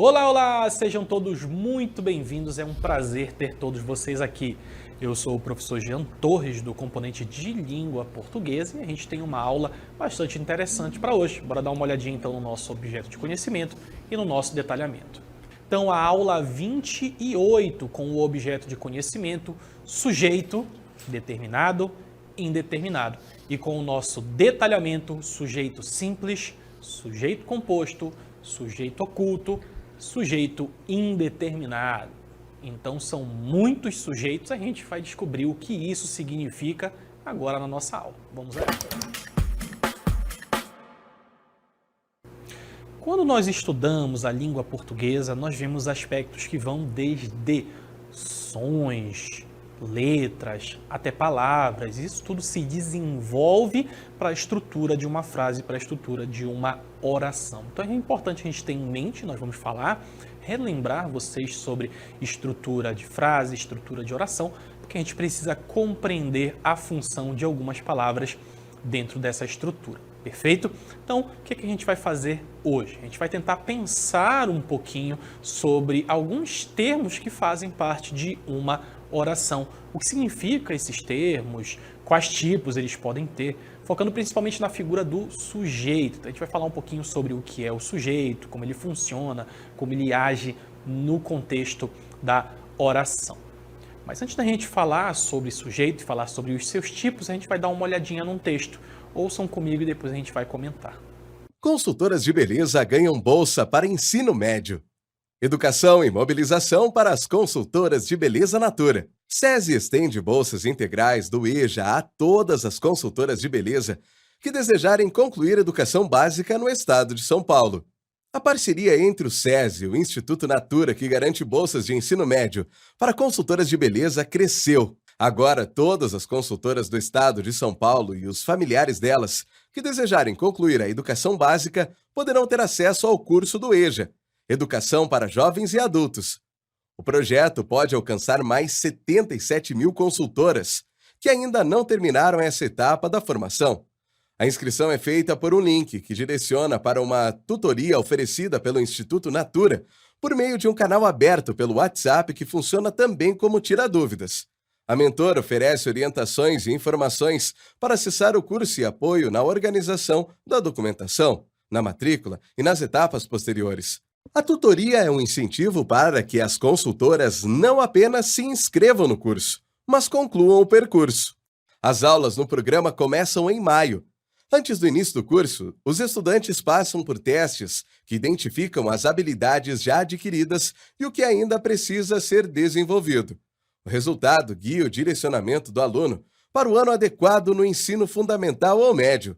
Olá, olá! Sejam todos muito bem-vindos, é um prazer ter todos vocês aqui. Eu sou o professor Jean Torres, do componente de língua portuguesa, e a gente tem uma aula bastante interessante para hoje. Bora dar uma olhadinha então no nosso objeto de conhecimento e no nosso detalhamento. Então, a aula 28, com o objeto de conhecimento, sujeito, determinado, indeterminado. E com o nosso detalhamento, sujeito simples, sujeito composto, sujeito oculto, sujeito indeterminado. Então são muitos sujeitos, a gente vai descobrir o que isso significa agora na nossa aula. Vamos lá. Quando nós estudamos a língua portuguesa, nós vemos aspectos que vão desde sons, letras, até palavras. Isso tudo se desenvolve para a estrutura de uma frase, para a estrutura de uma oração. Então é importante a gente ter em mente, nós vamos falar, relembrar vocês sobre estrutura de frase, estrutura de oração, porque a gente precisa compreender a função de algumas palavras dentro dessa estrutura. Perfeito? Então, o que a gente vai fazer hoje? A gente vai tentar pensar um pouquinho sobre alguns termos que fazem parte de uma oração. O que significa esses termos? Quais tipos eles podem ter? Focando principalmente na figura do sujeito. Então, a gente vai falar um pouquinho sobre o que é o sujeito, como ele funciona, como ele age no contexto da oração. Mas antes da gente falar sobre sujeito e falar sobre os seus tipos, a gente vai dar uma olhadinha num texto. Ouçam comigo e depois a gente vai comentar. Consultoras de beleza ganham bolsa para ensino médio. Educação e mobilização para as consultoras de beleza Natura. SESI estende bolsas integrais do EJA a todas as consultoras de beleza que desejarem concluir educação básica no estado de São Paulo. A parceria entre o SESI e o Instituto Natura, que garante bolsas de ensino médio para consultoras de beleza, cresceu. Agora, todas as consultoras do estado de São Paulo e os familiares delas que desejarem concluir a educação básica poderão ter acesso ao curso do EJA, Educação para Jovens e Adultos. O projeto pode alcançar mais 77 mil consultoras, que ainda não terminaram essa etapa da formação. A inscrição é feita por um link que direciona para uma tutoria oferecida pelo Instituto Natura por meio de um canal aberto pelo WhatsApp que funciona também como tira-dúvidas. A mentora oferece orientações e informações para acessar o curso e apoio na organização da documentação, na matrícula e nas etapas posteriores. A tutoria é um incentivo para que as consultoras não apenas se inscrevam no curso, mas concluam o percurso. As aulas no programa começam em maio. Antes do início do curso, os estudantes passam por testes que identificam as habilidades já adquiridas e o que ainda precisa ser desenvolvido. O resultado guia o direcionamento do aluno para o ano adequado no ensino fundamental ou médio.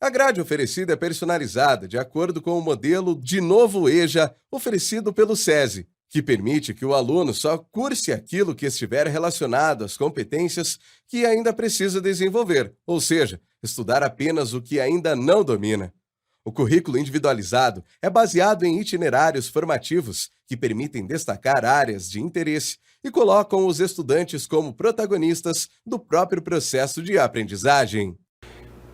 A grade oferecida é personalizada de acordo com o modelo de novo EJA oferecido pelo SESI, que permite que o aluno só curse aquilo que estiver relacionado às competências que ainda precisa desenvolver, ou seja, estudar apenas o que ainda não domina. O currículo individualizado é baseado em itinerários formativos que permitem destacar áreas de interesse e colocam os estudantes como protagonistas do próprio processo de aprendizagem.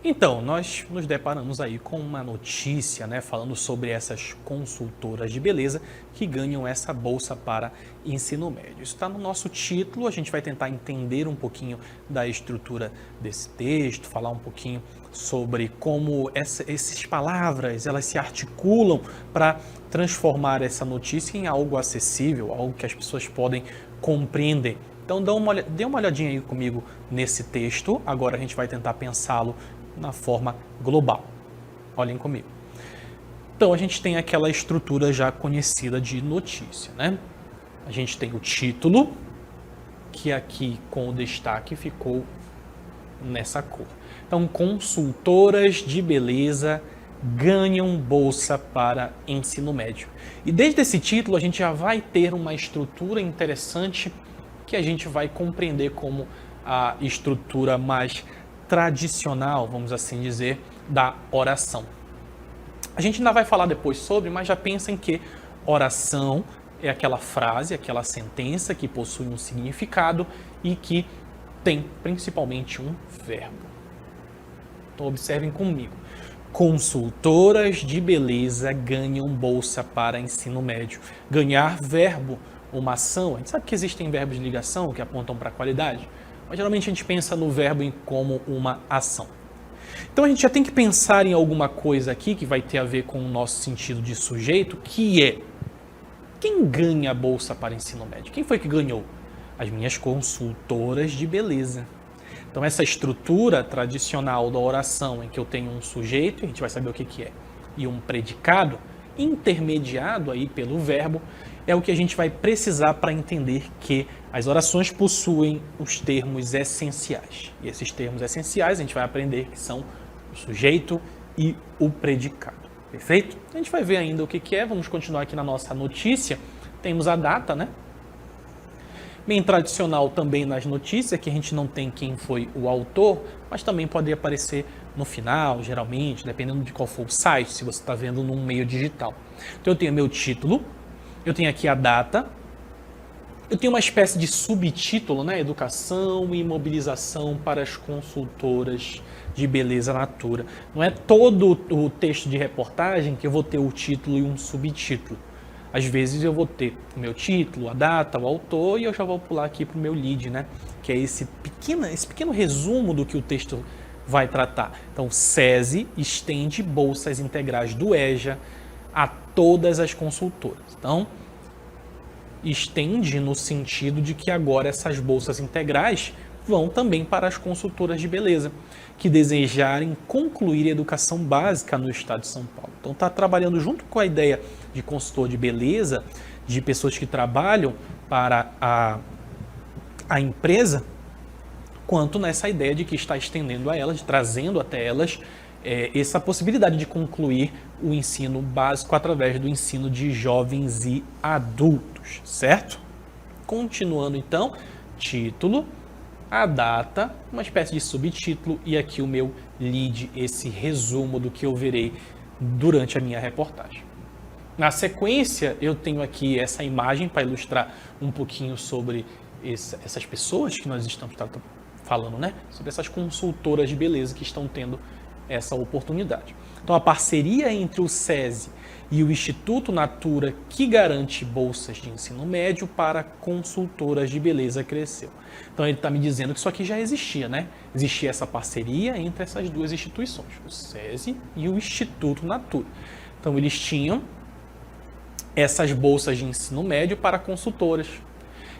Então, nós nos deparamos aí com uma notícia, falando sobre essas consultoras de beleza que ganham essa bolsa para ensino médio. Isso está no nosso título, a gente vai tentar entender um pouquinho da estrutura desse texto, falar um pouquinho sobre como essas palavras elas se articulam para transformar essa notícia em algo acessível, algo que as pessoas podem compreender. Então, dê uma olhadinha aí comigo nesse texto, agora a gente vai tentar pensá-lo na forma global. Olhem comigo. Então, a gente tem aquela estrutura já conhecida de notícia, A gente tem o título, que aqui com o destaque ficou nessa cor. Então, consultoras de beleza ganham bolsa para ensino médio. E desde esse título, a gente já vai ter uma estrutura interessante que a gente vai compreender como a estrutura mais tradicional, vamos assim dizer, da oração. A gente ainda vai falar depois sobre, mas já pensem que oração é aquela frase, aquela sentença que possui um significado e que tem principalmente um verbo. Então observem comigo. Consultoras de beleza ganham bolsa para ensino médio. Ganhar verbo, uma ação. A gente sabe que existem verbos de ligação que apontam para a qualidade, mas geralmente a gente pensa no verbo como uma ação. Então a gente já tem que pensar em alguma coisa aqui que vai ter a ver com o nosso sentido de sujeito, que é: quem ganha a bolsa para ensino médio? Quem foi que ganhou? As minhas consultoras de beleza. Então essa estrutura tradicional da oração, em que eu tenho um sujeito, a gente vai saber o que é, e um predicado, intermediado aí pelo verbo, é o que a gente vai precisar para entender que as orações possuem os termos essenciais. E esses termos essenciais a gente vai aprender que são o sujeito e o predicado. Perfeito? A gente vai ver ainda o que é. Vamos continuar aqui na nossa notícia. Temos a data, né? Bem tradicional também nas notícias, que a gente não tem quem foi o autor, mas também pode aparecer no final, geralmente, dependendo de qual for o site, se você está vendo num meio digital. Então eu tenho meu título, eu tenho aqui a data, eu tenho uma espécie de subtítulo, né? Educação e mobilização para as consultoras de beleza natura. Não é todo o texto de reportagem que eu vou ter o título e um subtítulo. Às vezes eu vou ter o meu título, a data, o autor, e eu já vou pular aqui para o meu lead, né? Que é esse pequeno resumo do que o texto vai tratar. Então, SESI estende bolsas integrais do EJA a todas as consultoras. Então, estende no sentido de que agora essas bolsas integrais vão também para as consultoras de beleza que desejarem concluir a educação básica no estado de São Paulo. Então está trabalhando junto com a ideia de consultor de beleza, de pessoas que trabalham para a empresa, quanto nessa ideia de que está estendendo a elas, trazendo até elas essa possibilidade de concluir o ensino básico através do ensino de jovens e adultos, certo? Continuando então, título, a data, uma espécie de subtítulo e aqui o meu lead, esse resumo do que eu verei durante a minha reportagem. Na sequência, eu tenho aqui essa imagem para ilustrar um pouquinho sobre essas pessoas que nós estamos falando, né? Sobre essas consultoras de beleza que estão tendo essa oportunidade. Então, a parceria entre o SESI e o Instituto Natura, que garante bolsas de ensino médio para consultoras de beleza, cresceu. Então, ele está me dizendo que isso aqui já existia, né? Existia essa parceria entre essas duas instituições, o SESI e o Instituto Natura. Então, eles tinham essas bolsas de ensino médio para consultoras.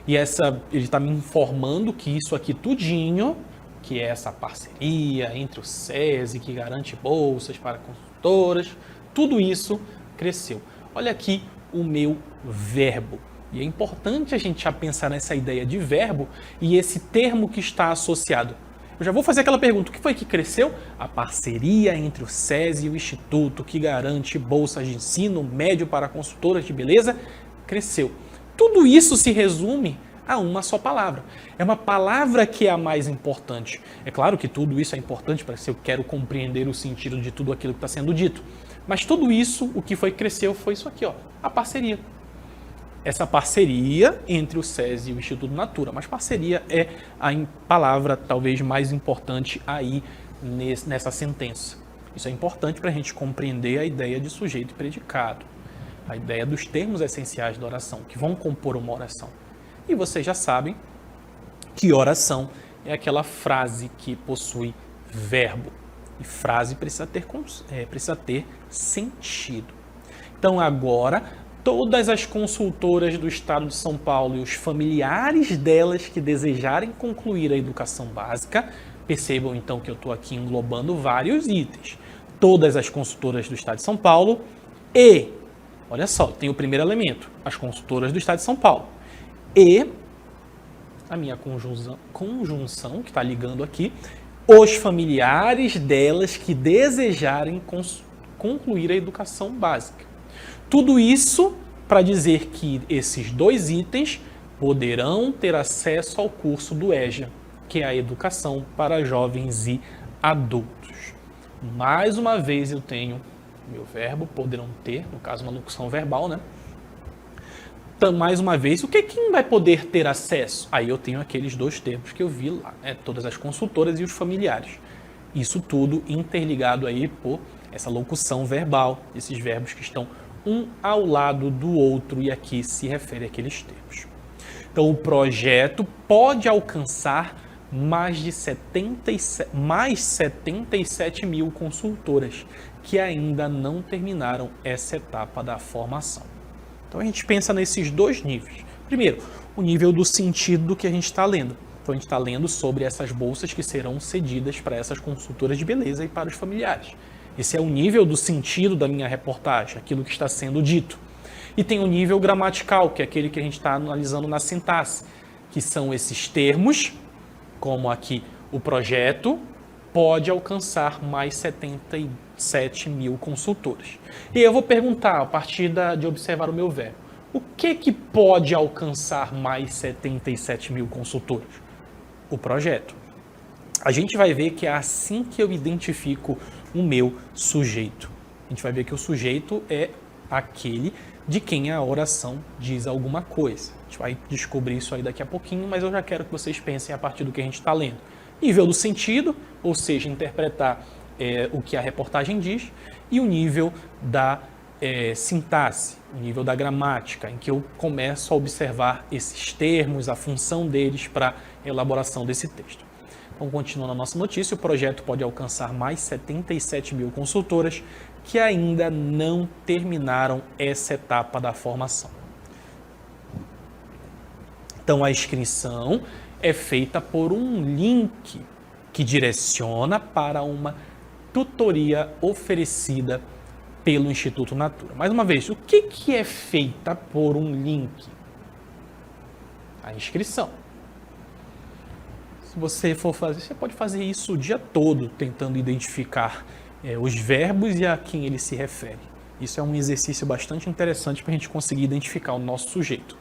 E ele está me informando que isso aqui tudinho, que é essa parceria entre o SESI, que garante bolsas para consultoras, tudo isso cresceu. Olha aqui o meu verbo. E é importante a gente já pensar nessa ideia de verbo e esse termo que está associado. Eu já vou fazer aquela pergunta: o que foi que cresceu? A parceria entre o SESI e o Instituto, que garante bolsas de ensino médio para consultoras de beleza, cresceu. Tudo isso se resume a uma só palavra. É uma palavra que é a mais importante. É claro que tudo isso é importante para se eu quero compreender o sentido de tudo aquilo que está sendo dito. Mas tudo isso, o que cresceu foi isso aqui, ó, a parceria. Essa parceria entre o SESI e o Instituto Natura. Mas parceria é a palavra talvez mais importante aí nessa sentença. Isso é importante para a gente compreender a ideia de sujeito e predicado. A ideia dos termos essenciais da oração, que vão compor uma oração. E vocês já sabem que oração é aquela frase que possui verbo. E frase precisa ter sentido. Então agora, todas as consultoras do estado de São Paulo e os familiares delas que desejarem concluir a educação básica, percebam então que eu estou aqui englobando vários itens. Todas as consultoras do estado de São Paulo e, olha só, tem o primeiro elemento, as consultoras do estado de São Paulo. E a minha conjunção que está ligando aqui, os familiares delas que desejarem concluir a educação básica. Tudo isso para dizer que esses dois itens poderão ter acesso ao curso do EJA, que é a educação para jovens e adultos. Mais uma vez eu tenho meu verbo, poderão ter, no caso uma locução verbal, né? Então, mais uma vez, quem vai poder ter acesso? Aí eu tenho aqueles dois termos que eu vi lá, né? Todas as consultoras e os familiares. Isso tudo interligado aí por essa locução verbal, esses verbos que estão um ao lado do outro e aqui se refere àqueles termos. Então, o projeto pode alcançar mais 77 mil consultoras que ainda não terminaram essa etapa da formação. Então, a gente pensa nesses dois níveis. Primeiro, o nível do sentido do que a gente está lendo. Então, a gente está lendo sobre essas bolsas que serão cedidas para essas consultoras de beleza e para os familiares. Esse é o nível do sentido da minha reportagem, aquilo que está sendo dito. E tem o nível gramatical, que é aquele que a gente está analisando na sintaxe, que são esses termos, como aqui o projeto pode alcançar mais 77 mil consultores. E eu vou perguntar, a partir de observar o meu verbo, o que pode alcançar mais 77 mil consultores? O projeto. A gente vai ver que é assim que eu identifico o meu sujeito. A gente vai ver que o sujeito é aquele de quem a oração diz alguma coisa. A gente vai descobrir isso aí daqui a pouquinho, mas eu já quero que vocês pensem a partir do que a gente está lendo. Nível do sentido, ou seja, interpretar o que a reportagem diz, e o nível da sintaxe, o nível da gramática, em que eu começo a observar esses termos, a função deles para a elaboração desse texto. Então, continuando a nossa notícia, o projeto pode alcançar mais 77 mil consultoras que ainda não terminaram essa etapa da formação. Então, a inscrição é feita por um link que direciona para uma tutoria oferecida pelo Instituto Natura. Mais uma vez, o que é feita por um link? A inscrição. Se você for fazer, você pode fazer isso o dia todo, tentando identificar os verbos e a quem ele se refere. Isso é um exercício bastante interessante para a gente conseguir identificar o nosso sujeito.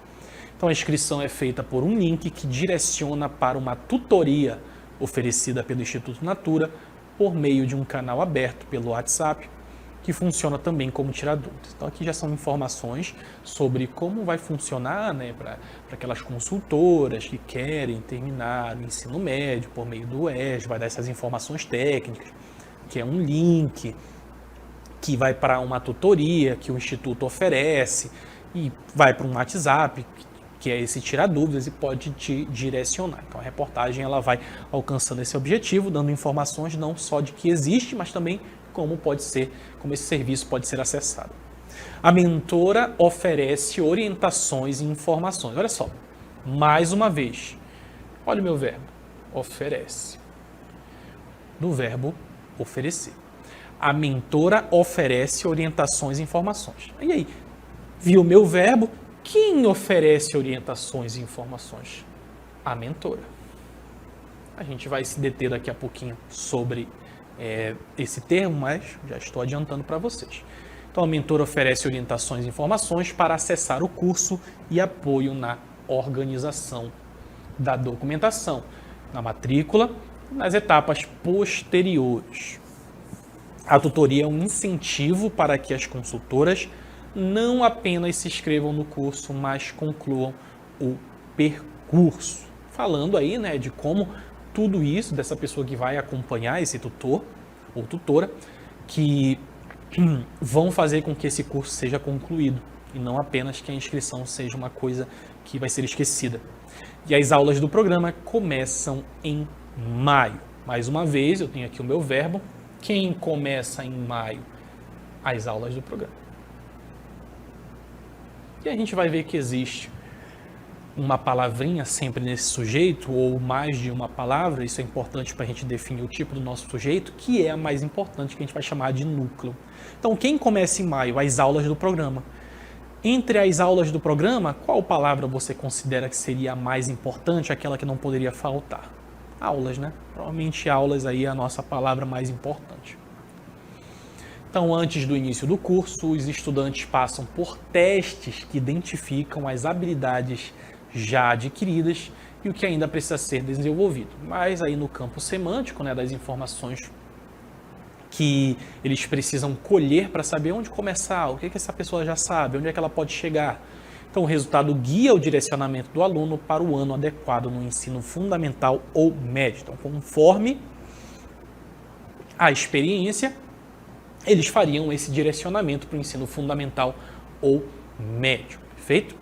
Então, a inscrição é feita por um link que direciona para uma tutoria oferecida pelo Instituto Natura por meio de um canal aberto pelo WhatsApp, que funciona também como tirar dúvidas. Então, aqui já são informações sobre como vai funcionar, né, para aquelas consultoras que querem terminar o ensino médio por meio do EJA, vai dar essas informações técnicas, que é um link que vai para uma tutoria que o Instituto oferece e vai para um WhatsApp, que é esse tirar dúvidas e pode te direcionar. Então, a reportagem ela vai alcançando esse objetivo, dando informações não só de que existe, mas também como esse serviço pode ser acessado. A mentora oferece orientações e informações. Olha só, mais uma vez, olha o meu verbo, oferece. Do verbo oferecer. A mentora oferece orientações e informações. E aí, viu o meu verbo? Quem oferece orientações e informações? A mentora. A gente vai se deter daqui a pouquinho sobre esse termo, mas já estou adiantando para vocês. Então, a mentora oferece orientações e informações para acessar o curso e apoio na organização da documentação, na matrícula e nas etapas posteriores. A tutoria é um incentivo para que as consultoras não apenas se inscrevam no curso, mas concluam o percurso. Falando aí, né, de como tudo isso, dessa pessoa que vai acompanhar esse tutor ou tutora, que vão fazer com que esse curso seja concluído e não apenas que a inscrição seja uma coisa que vai ser esquecida. E as aulas do programa começam em maio. Mais uma vez, eu tenho aqui o meu verbo. Quem começa em maio? As aulas do programa. E a gente vai ver que existe uma palavrinha sempre nesse sujeito, ou mais de uma palavra, isso é importante para a gente definir o tipo do nosso sujeito, que é a mais importante, que a gente vai chamar de núcleo. Então, quem começa em maio? As aulas do programa. Entre as aulas do programa, qual palavra você considera que seria a mais importante, aquela que não poderia faltar? Aulas, né? Provavelmente aulas aí é a nossa palavra mais importante. Então, antes do início do curso, os estudantes passam por testes que identificam as habilidades já adquiridas e o que ainda precisa ser desenvolvido. Mas aí no campo semântico, né, das informações que eles precisam colher para saber onde começar, o que essa pessoa já sabe, onde é que ela pode chegar. Então, o resultado guia o direcionamento do aluno para o ano adequado no ensino fundamental ou médio. Então, conforme a experiência, eles fariam esse direcionamento para o ensino fundamental ou médio, perfeito?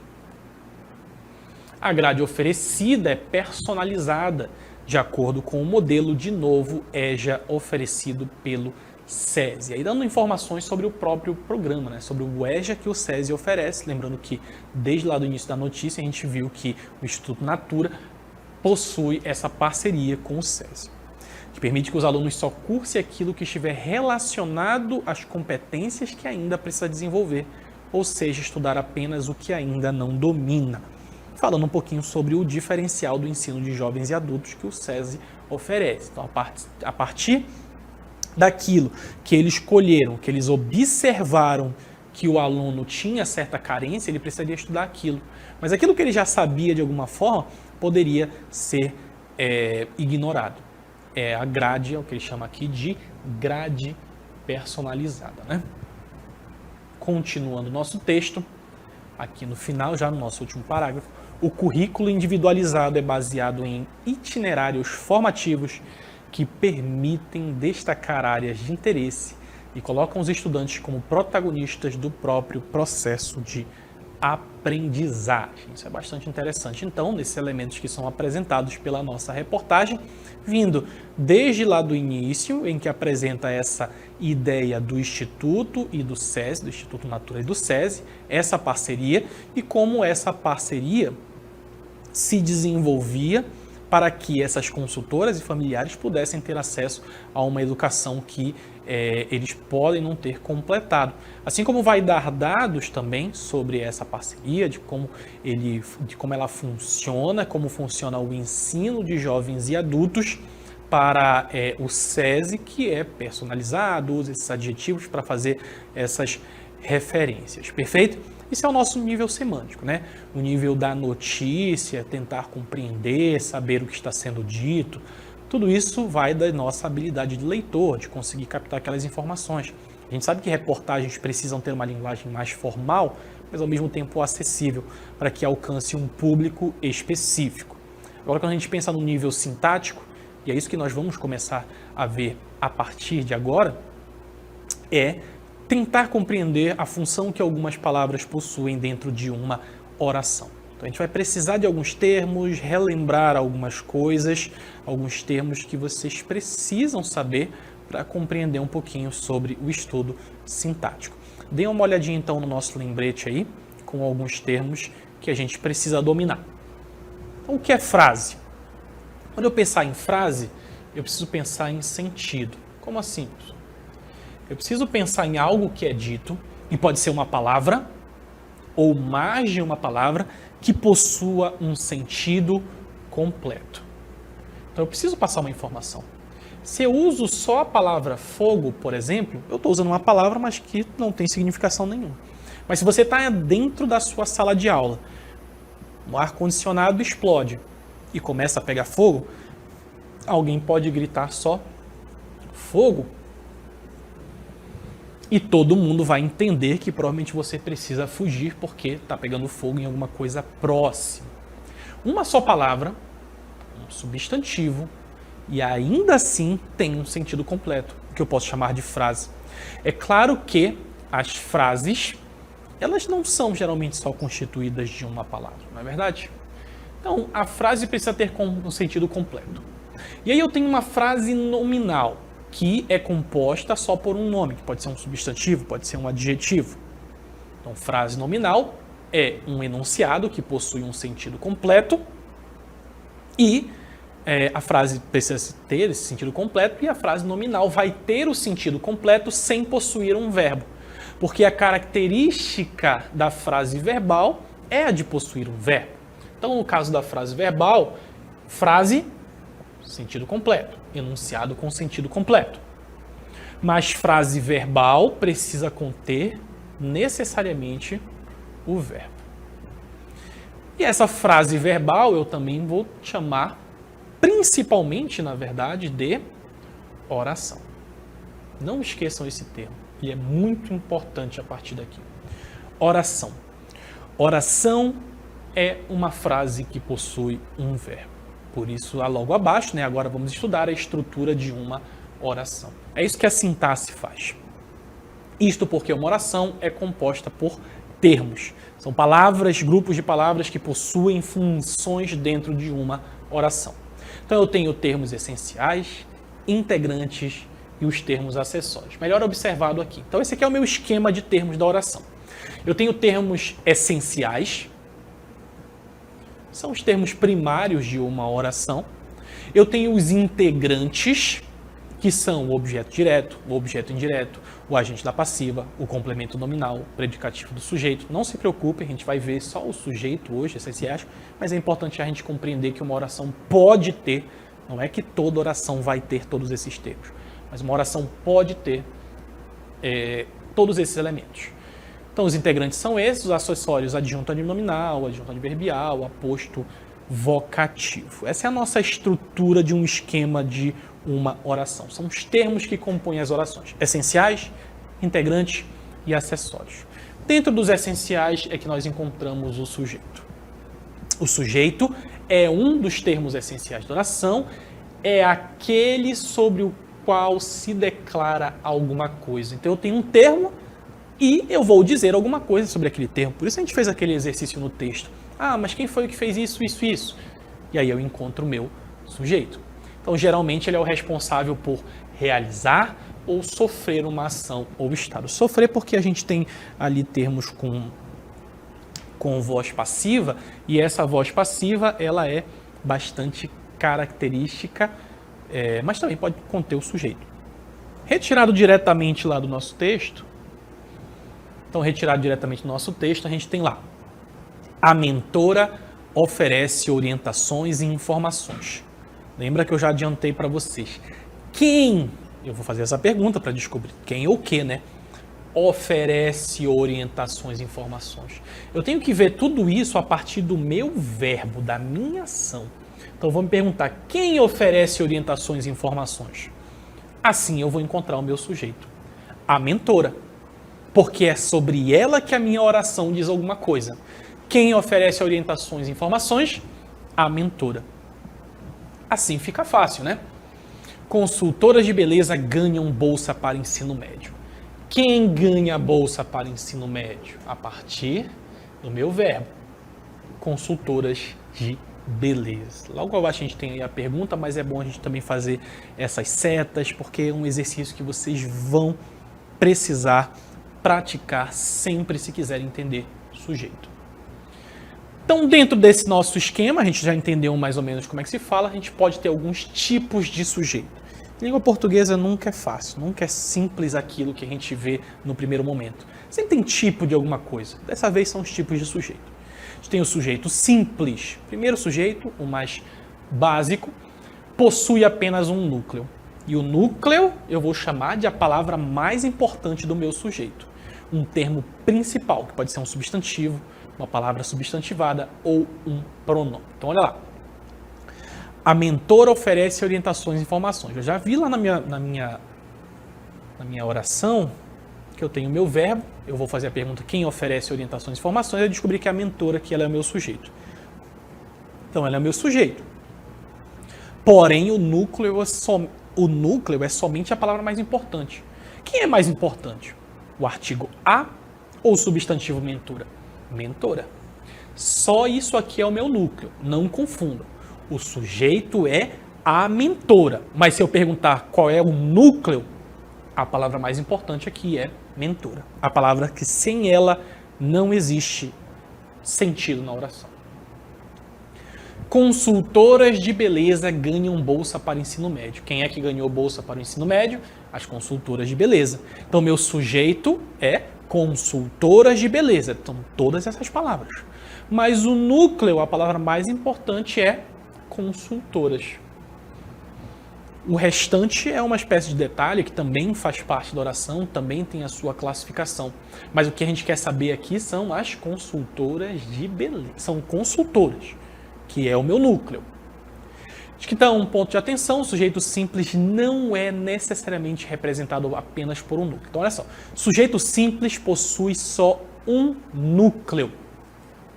A grade oferecida é personalizada de acordo com o modelo de novo EJA oferecido pelo SESI. Aí dando informações sobre o próprio programa, né? Sobre o EJA que o SESI oferece. Lembrando que desde lá do início da notícia a gente viu que o Instituto Natura possui essa parceria com o SESI, que permite que os alunos só cursem aquilo que estiver relacionado às competências que ainda precisa desenvolver, ou seja, estudar apenas o que ainda não domina. Falando um pouquinho sobre o diferencial do ensino de jovens e adultos que o SESI oferece. Então, a partir daquilo que eles escolheram, que eles observaram que o aluno tinha certa carência, ele precisaria estudar aquilo. Mas aquilo que ele já sabia de alguma forma poderia ser ignorado. A grade, é o que ele chama aqui de grade personalizada, né? Continuando o nosso texto, aqui no final, já no nosso último parágrafo, o currículo individualizado é baseado em itinerários formativos que permitem destacar áreas de interesse e colocam os estudantes como protagonistas do próprio processo de aprendizagem. Isso é bastante interessante. Então, nesses elementos que são apresentados pela nossa reportagem, vindo desde lá do início, em que apresenta essa ideia do Instituto e do SESI, do Instituto Natura e do SESI, essa parceria e como essa parceria se desenvolvia para que essas consultoras e familiares pudessem ter acesso a uma educação que eles podem não ter completado. Assim como vai dar dados também sobre essa parceria, de como ela funciona, como funciona o ensino de jovens e adultos para o SESI, que é personalizado, usa esses adjetivos para fazer essas referências, perfeito? Isso é o nosso nível semântico, né? O nível da notícia, tentar compreender, saber o que está sendo dito. Tudo isso vai da nossa habilidade de leitor, de conseguir captar aquelas informações. A gente sabe que reportagens precisam ter uma linguagem mais formal, mas ao mesmo tempo acessível, para que alcance um público específico. Agora, quando a gente pensa no nível sintático, e é isso que nós vamos começar a ver a partir de agora, é tentar compreender a função que algumas palavras possuem dentro de uma oração. Então a gente vai precisar de alguns termos, relembrar algumas coisas, alguns termos que vocês precisam saber para compreender um pouquinho sobre o estudo sintático. Dê uma olhadinha então no nosso lembrete aí, com alguns termos que a gente precisa dominar. Então, o que é frase? Quando eu pensar em frase, eu preciso pensar em sentido. Como assim? Eu preciso pensar em algo que é dito, e pode ser uma palavra, ou mais de uma palavra, que possua um sentido completo. Então eu preciso passar uma informação. Se eu uso só a palavra fogo, por exemplo, eu estou usando uma palavra, mas que não tem significação nenhuma. Mas se você está dentro da sua sala de aula, o ar-condicionado explode e começa a pegar fogo, alguém pode gritar só fogo, e todo mundo vai entender que provavelmente você precisa fugir porque está pegando fogo em alguma coisa próxima. Uma só palavra, um substantivo, e ainda assim tem um sentido completo, que eu posso chamar de frase. É claro que as frases, elas não são geralmente só constituídas de uma palavra, não é verdade? Então, a frase precisa ter um sentido completo. E aí eu tenho uma frase nominal, que é composta só por um nome, que pode ser um substantivo, pode ser um adjetivo. Então, frase nominal é um enunciado que possui um sentido completo e a frase precisa ter esse sentido completo e a frase nominal vai ter o sentido completo sem possuir um verbo. Porque a característica da frase verbal é a de possuir um verbo. Então, no caso da frase verbal, frase, sentido completo, enunciado com sentido completo. Mas frase verbal precisa conter necessariamente o verbo. E essa frase verbal eu também vou chamar principalmente, na verdade, de oração. Não esqueçam esse termo, ele é muito importante a partir daqui. Oração. Oração é uma frase que possui um verbo. Por isso, logo abaixo, agora vamos estudar a estrutura de uma oração. É isso que a sintaxe faz. Isto porque uma oração é composta por termos. São palavras, grupos de palavras que possuem funções dentro de uma oração. Então eu tenho termos essenciais, integrantes e os termos acessórios. Melhor observado aqui. Então esse aqui é o meu esquema de termos da oração. Eu tenho termos essenciais, são os termos primários de uma oração. Eu tenho os integrantes, que são o objeto direto, o objeto indireto, o agente da passiva, o complemento nominal, o predicativo do sujeito. Não se preocupe, a gente vai ver só o sujeito hoje, essenciais, mas é importante a gente compreender que uma oração pode ter, não é que toda oração vai ter todos esses termos, mas uma oração pode ter todos esses elementos. Então, os integrantes são esses, os acessórios, adjunto adnominal, adjunto adverbial, aposto vocativo. Essa é a nossa estrutura de um esquema de uma oração. São os termos que compõem as orações. Essenciais, integrantes e acessórios. Dentro dos essenciais é que nós encontramos o sujeito. O sujeito é um dos termos essenciais da oração, é aquele sobre o qual se declara alguma coisa. Então, eu tenho um termo e eu vou dizer alguma coisa sobre aquele termo. Por isso a gente fez aquele exercício no texto. Ah, mas quem foi que fez isso, isso, isso? E aí eu encontro o meu sujeito. Então, geralmente, ele é o responsável por realizar ou sofrer uma ação ou estado. Sofrer porque a gente tem ali termos com voz passiva, e essa voz passiva ela é bastante característica, mas também pode conter o sujeito. Retirado diretamente lá do nosso texto, então, retirado diretamente do nosso texto, a gente tem lá: a mentora oferece orientações e informações. Lembra que eu já adiantei para vocês. Quem, eu vou fazer essa pergunta para descobrir quem ou o que, né? Oferece orientações e informações. Eu tenho que ver tudo isso a partir do meu verbo, da minha ação. Então, eu vou me perguntar: quem oferece orientações e informações? Assim eu vou encontrar o meu sujeito. A mentora. Porque é sobre ela que a minha oração diz alguma coisa. Quem oferece orientações e informações? A mentora. Assim fica fácil, né? Consultoras de beleza ganham bolsa para ensino médio. Quem ganha bolsa para ensino médio? A partir do meu verbo. Consultoras de beleza. Logo abaixo a gente tem aí a pergunta, mas é bom a gente também fazer essas setas, porque é um exercício que vocês vão precisar praticar sempre se quiserem entender sujeito. Então, dentro desse nosso esquema, a gente já entendeu mais ou menos como é que se fala, a gente pode ter alguns tipos de sujeito. Língua portuguesa nunca é fácil, nunca é simples aquilo que a gente vê no primeiro momento. Sempre tem tipo de alguma coisa. Dessa vez são os tipos de sujeito. A gente tem o sujeito simples. Primeiro sujeito, o mais básico, possui apenas um núcleo. E o núcleo eu vou chamar de a palavra mais importante do meu sujeito. Um termo principal, que pode ser um substantivo, uma palavra substantivada ou um pronome. Então, olha lá. A mentora oferece orientações e informações. Eu já vi lá na minha oração que eu tenho o meu verbo, eu vou fazer a pergunta quem oferece orientações e informações, eu descobri que a mentora, que ela é o meu sujeito. Então, ela é o meu sujeito. Porém, o núcleo é somente a palavra mais importante. Quem é mais importante? O artigo a ou o substantivo mentora? Mentora. Só isso aqui é o meu núcleo, não confundam. O sujeito é a mentora, mas se eu perguntar qual é o núcleo, a palavra mais importante aqui é mentora. A palavra que sem ela não existe sentido na oração. Consultoras de beleza ganham bolsa para ensino médio. Quem é que ganhou bolsa para o ensino médio? As consultoras de beleza. Então, meu sujeito é consultoras de beleza. Então, todas essas palavras. Mas o núcleo, a palavra mais importante é consultoras. O restante é uma espécie de detalhe que também faz parte da oração, também tem a sua classificação. Mas o que a gente quer saber aqui são as consultoras de beleza. São consultoras, que é o meu núcleo. Acho que então, um ponto de atenção, o sujeito simples não é necessariamente representado apenas por um núcleo. Então, olha só, sujeito simples possui só um núcleo.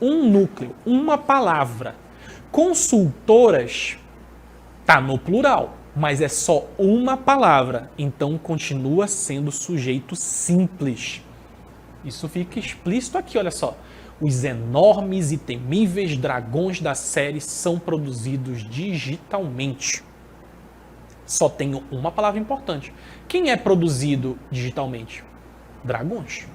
Um núcleo, uma palavra. Consultoras está no plural, mas é só uma palavra, então continua sendo sujeito simples. Isso fica explícito aqui, olha só. Os enormes e temíveis dragões da série são produzidos digitalmente. Só tenho uma palavra importante. Quem é produzido digitalmente? Dragões.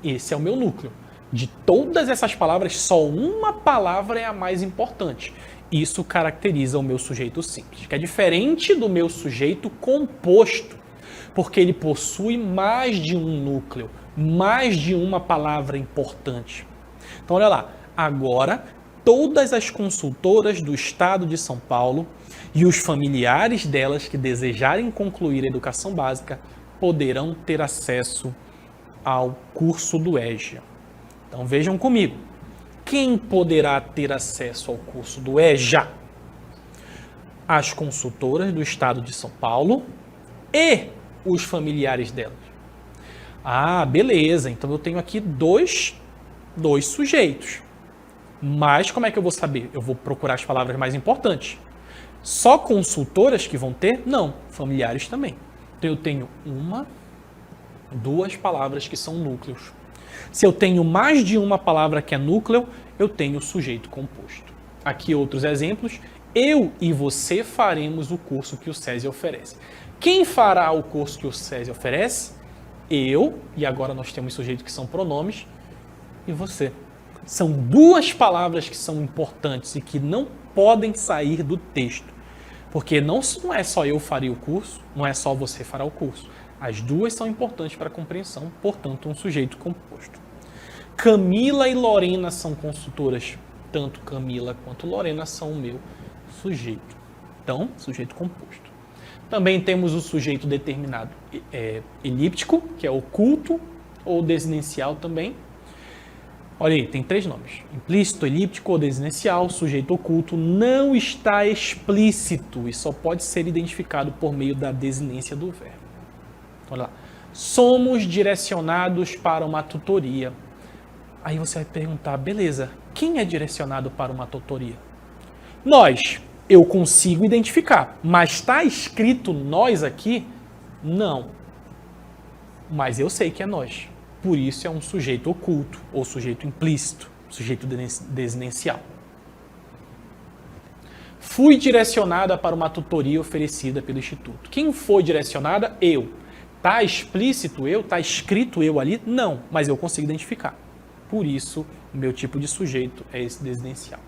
Esse é o meu núcleo. De todas essas palavras, só uma palavra é a mais importante. Isso caracteriza o meu sujeito simples, que é diferente do meu sujeito composto, porque ele possui mais de um núcleo, mais de uma palavra importante. Então, olha lá. Agora, todas as consultoras do Estado de São Paulo e os familiares delas que desejarem concluir a educação básica poderão ter acesso ao curso do EJA. Então, vejam comigo. Quem poderá ter acesso ao curso do EJA? As consultoras do Estado de São Paulo e os familiares delas. Ah, beleza. Então, eu tenho aqui dois sujeitos. Mas como é que eu vou saber? Eu vou procurar as palavras mais importantes. Só consultoras que vão ter? Não, familiares também. Então, eu tenho duas palavras que são núcleos. Se eu tenho mais de uma palavra que é núcleo, eu tenho sujeito composto. Aqui outros exemplos. Eu e você faremos o curso que o SESI oferece. Quem fará o curso que o SESI oferece? Eu, e agora nós temos sujeitos que são pronomes, e você. São duas palavras que são importantes e que não podem sair do texto. Porque não é só eu farei o curso, não é só você fará o curso. As duas são importantes para a compreensão, portanto, um sujeito composto. Camila e Lorena são consultoras. Tanto Camila quanto Lorena são o meu sujeito. Então, sujeito composto. Também temos o sujeito determinado elíptico, que é oculto, ou desinencial também. Olha aí, tem 3 nomes. Implícito, elíptico ou desinencial, sujeito oculto, não está explícito e só pode ser identificado por meio da desinência do verbo. Olha lá. Somos direcionados para uma tutoria. Aí você vai perguntar, beleza, quem é direcionado para uma tutoria? Nós. Eu consigo identificar, mas está escrito nós aqui? Não. Mas eu sei que é nós. Por isso é um sujeito oculto, ou sujeito implícito, sujeito desinencial. Fui direcionada para uma tutoria oferecida pelo Instituto. Quem foi direcionada? Eu. Está explícito eu? Está escrito eu ali? Não, mas eu consigo identificar. Por isso, o meu tipo de sujeito é esse desinencial.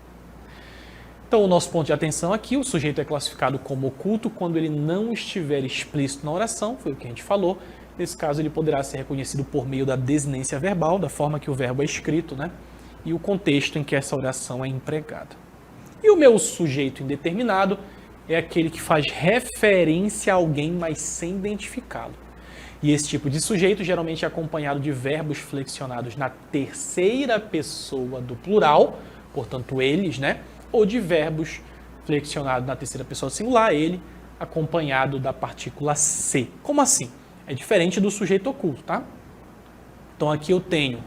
Então, o nosso ponto de atenção aqui, o sujeito é classificado como oculto quando ele não estiver explícito na oração, foi o que a gente falou. Nesse caso, ele poderá ser reconhecido por meio da desinência verbal, da forma que o verbo é escrito, né? E o contexto em que essa oração é empregada. E o meu sujeito indeterminado é aquele que faz referência a alguém, mas sem identificá-lo. E esse tipo de sujeito geralmente é acompanhado de verbos flexionados na terceira pessoa do plural, portanto, eles, né? Ou de verbos flexionados na terceira pessoa singular, ele, acompanhado da partícula se. Como assim? É diferente do sujeito oculto, tá? Então aqui eu tenho,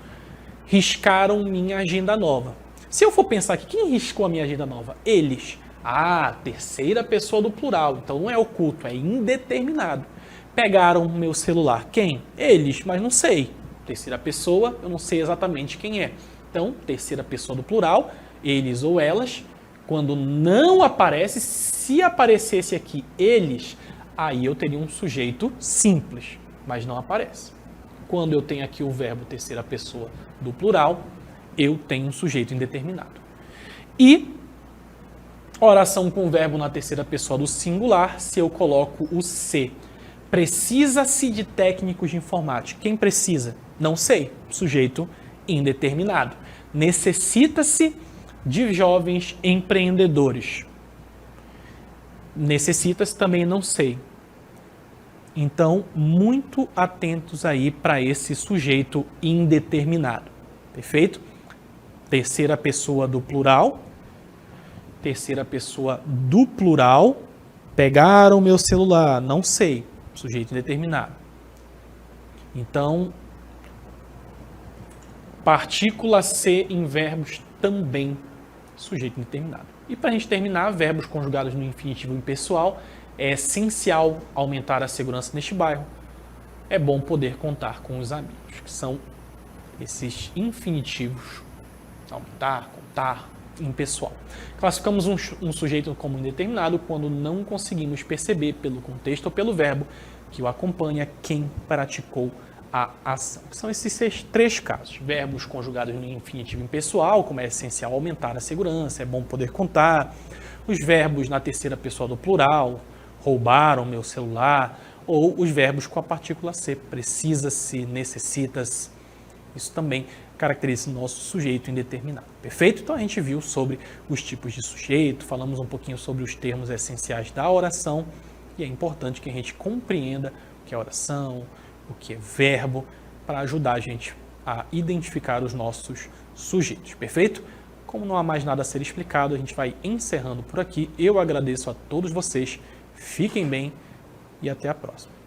riscaram minha agenda nova. Se eu for pensar aqui, quem riscou a minha agenda nova? Eles. Ah, terceira pessoa do plural, então não é oculto, é indeterminado. Pegaram meu celular. Quem? Eles, mas não sei. Terceira pessoa, eu não sei exatamente quem é. Então, terceira pessoa do plural, eles ou elas. Quando não aparece, se aparecesse aqui eles, aí eu teria um sujeito simples, mas não aparece. Quando eu tenho aqui o verbo terceira pessoa do plural, eu tenho um sujeito indeterminado. E oração com verbo na terceira pessoa do singular, se eu coloco o se. Precisa-se de técnicos de informática. Quem precisa? Não sei. Sujeito indeterminado. Necessita-se de jovens empreendedores. Necessita-se também, não sei. Então, muito atentos aí para esse sujeito indeterminado. Perfeito? Terceira pessoa do plural. Terceira pessoa do plural. Pegaram meu celular, não sei. Sujeito indeterminado. Então, partícula se em verbos também sujeito indeterminado. E para a gente terminar, verbos conjugados no infinitivo impessoal, É essencial aumentar a segurança neste bairro. É bom poder contar com os amigos, que são esses infinitivos: aumentar, contar, impessoal. Classificamos um sujeito como indeterminado quando não conseguimos perceber pelo contexto ou pelo verbo que o acompanha quem praticou a ação. São esses três casos: verbos conjugados no infinitivo impessoal, como é essencial aumentar a segurança, é bom poder contar; os verbos na terceira pessoa do plural, roubaram meu celular; ou os verbos com a partícula ser, precisa-se, necessita-se. Isso também caracteriza o nosso sujeito indeterminado. Perfeito? Então a gente viu sobre os tipos de sujeito, falamos um pouquinho sobre os termos essenciais da oração, e é importante que a gente compreenda o que é oração, o que é verbo, para ajudar a gente a identificar os nossos sujeitos. Perfeito? Como não há mais nada a ser explicado, a gente vai encerrando por aqui. Eu agradeço a todos vocês, fiquem bem e até a próxima.